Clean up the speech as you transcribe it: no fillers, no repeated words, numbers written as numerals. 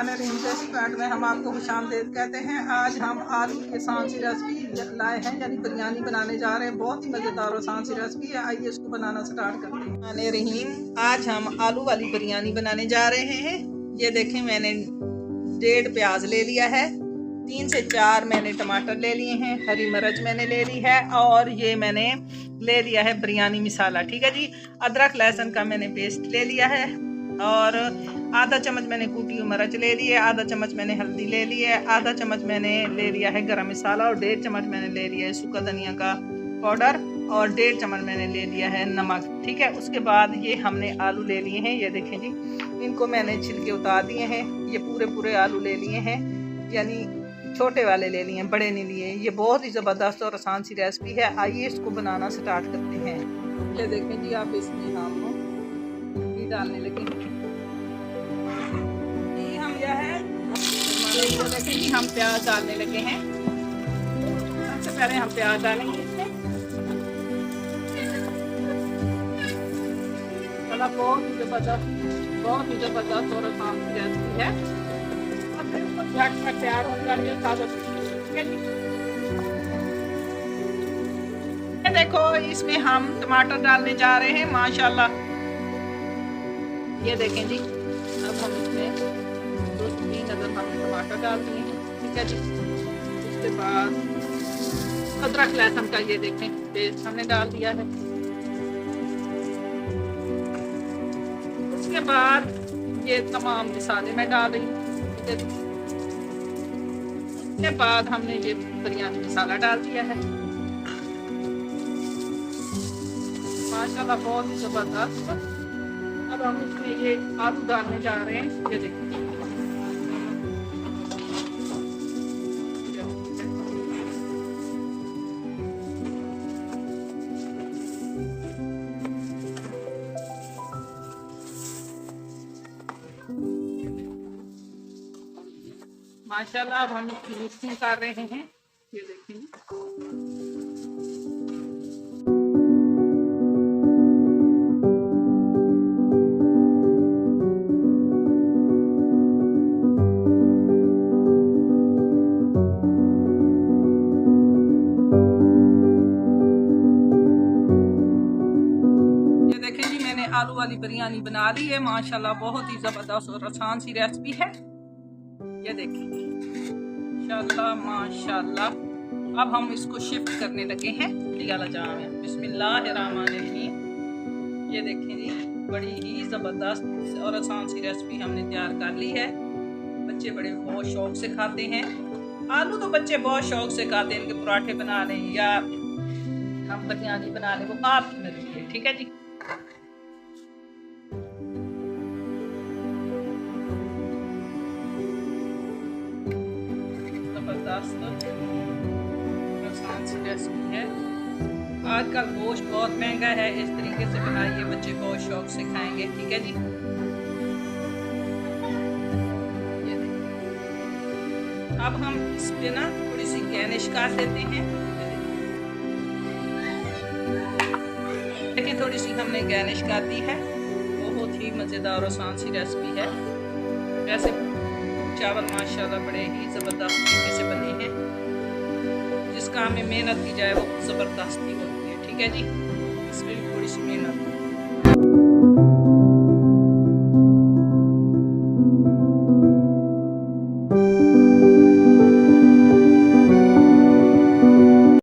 बिस्मिल्लाहिर्रहमानिर्रहीम रेस्टोरेंट में हम आपको खुशामदीद कहते हैं। आज हम आलू की आसान सी रेसिपी लाए हैं, यानी बिरयानी बनाने जा रहे हैं। बहुत ही मज़ेदार और आसान सी रेसिपी है। आइए इसको बनाना स्टार्ट करते हैं। रहीम आज हम आलू वाली बिरयानी बनाने जा रहे हैं। ये देखें, मैंने 1.5 प्याज ले लिया है, 3 से 4 मैंने टमाटर ले लिए हैं, हरी मिर्च मैंने ले ली है, और ये मैंने ले लिया है बिरयानी मसाला। ठीक है जी। अदरक लहसुन का मैंने पेस्ट ले लिया है, और आधा चम्मच मैंने कूटी हुई मिर्च ले ली है, आधा चम्मच मैंने हल्दी ले ली है, आधा चम्मच मैंने ले लिया है गरम मसाला, और 1.5 चम्मच मैंने ले लिया है सूखा धनिया का पाउडर, और 1.5 चम्मच मैंने ले लिया है नमक। ठीक है। उसके बाद ये हमने आलू ले लिए हैं। ये देखें जी, इनको मैंने छिलके उतार दिए हैं। ये पूरे आलू ले लिए हैं, यानी छोटे वाले ले लिए हैं, बड़े नहीं लिए। ये बहुत ही ज़बरदस्त और आसान सी रेसिपी है। आइए इसको बनाना स्टार्ट करते हैं। ये देखें जी, आप इसमें हम घी डालने लगे हैं। हम यह है, देखें जी, हम प्याज डालने लगे हैं। सबसे पहले हम प्याज डालेंगे इसमें। बहुत ही ज़बरदस्त और आसान सी रेसिपी है। तैयार होगा ये देखो, इसमें हम टमाटर डालने जा रहे हैं माशाल्लाह। ये देखें जी, अब हम इसमें 2 से 3 अदर हमने टमाटर डाल दिए हैं। ठीक है जी। उसके बाद अदरक लहसुन का ये देखें पेस्ट हमने डाल दिया है। उसके बाद ये तमाम मसाले मैं डाल रही हूँ। उसके बाद हमने ये बिरयानी मसाला डाल दिया है। माशाल्लाह बहुत ही ज़बरदस्त। अब हम इसमें ये आलू डालने जा रहे हैं। ये देखिए, माशाल्लाह अब हम इसकी मिक्सिंग कर रहे हैं। ये देखिए, मैंने आलू वाली बिरयानी बना ली है। माशाल्लाह बहुत ही ज़बरदस्त और आसान सी रेसिपी है। ये देखिए, माशाल्लाह माशाल्लाह। अब हम इसको शिफ्ट करने लगे हैं। बिस्मिल्लाहिर्रहमानिर्रहीम। ये देखें जी, बड़ी ही ज़बरदस्त और आसान सी रेसिपी हमने तैयार कर ली है। बच्चे बड़े बहुत शौक से खाते हैं। आलू तो बच्चे बहुत शौक से खाते हैं। इनके पराठे बना लें या हम बिरयानी बना लें, वो आपकी मर्जी है। ठीक है जी। आसान सी रेसिपी है। आजकल गोश्त बहुत महंगा है, इस तरीके से बनाइए, बच्चे बहुत शौक से खाएंगे। ठीक है जी। अब हम इस पे ना थोड़ी सी गार्निश कर देते हैं। देखिए, थोड़ी सी हमने गार्निश कर दी है। बहुत ही मज़ेदार और आसान सी रेसिपी है। वैसे चावल माशाल्लाह बड़े ही ज़बरदस्त तरीके से बने हैं। जिस काम में मेहनत की जाए वो ज़बरदस्ती होती है। ठीक है जी। इसमें भी थोड़ी सी मेहनत।